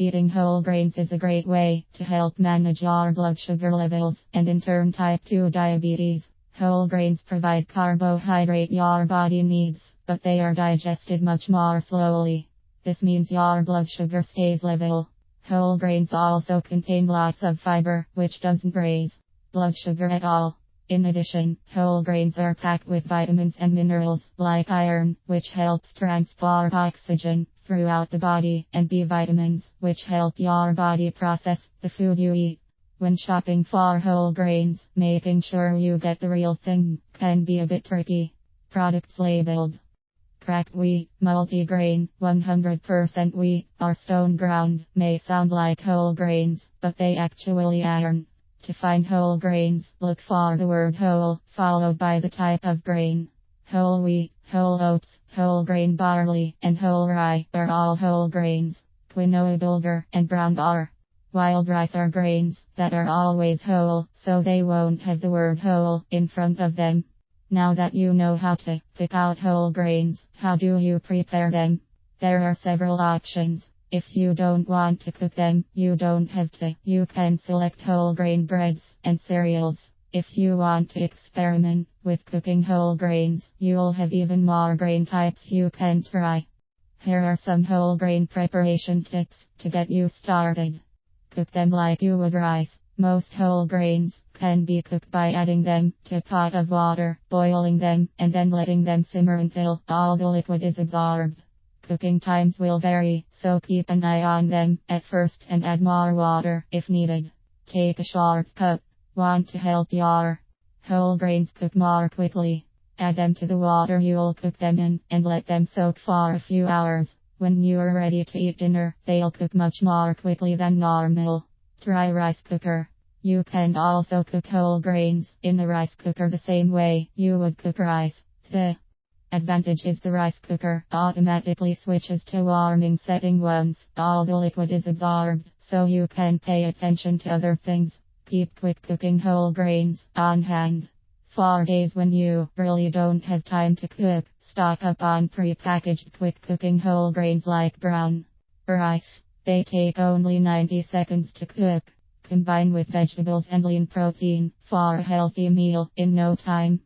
Eating whole grains is a great way to help manage your blood sugar levels and in turn type 2 diabetes. Whole grains provide carbohydrate your body needs, but they are digested much more slowly. This means your blood sugar stays level. Whole grains also contain lots of fiber, which doesn't raise blood sugar at all. In addition, whole grains are packed with vitamins and minerals, like iron, which helps transport oxygen throughout the body, and B vitamins, which help your body process the food you eat. When shopping for whole grains, making sure you get the real thing can be a bit tricky. Products labeled cracked wheat, multigrain, 100% wheat, or stone ground may sound like whole grains, but they actually aren't. To find whole grains, look for the word whole, followed by the type of grain. Whole wheat, whole oats, whole grain barley, and whole rye are all whole grains. Quinoa, bulgur, and brown bar. Wild rice are grains that are always whole, so they won't have the word whole in front of them. Now that you know how to pick out whole grains, how do you prepare them? There are several options. If you don't want to cook them, you don't have to. You can select whole grain breads and cereals. If you want to experiment with cooking whole grains, you'll have even more grain types you can try. Here are some whole grain preparation tips to get you started. Cook them like you would rice. Most whole grains can be cooked by adding them to a pot of water, boiling them, and then letting them simmer until all the liquid is absorbed. Cooking times will vary, so keep an eye on them at first and add more water if needed. Take a shortcut. Want to help your whole grains cook more quickly? Add them to the water you'll cook them in and let them soak for a few hours. When you're ready to eat dinner, they'll cook much more quickly than normal. Try rice cooker. You can also cook whole grains in a rice cooker the same way you would cook rice. The advantage is the rice cooker automatically switches to warming setting once all the liquid is absorbed, so you can pay attention to other things. Keep quick cooking whole grains on hand. For days when you really don't have time to cook, stock up on pre-packaged quick cooking whole grains like brown rice. They take only 90 seconds to cook. Combine with vegetables and lean protein for a healthy meal in no time.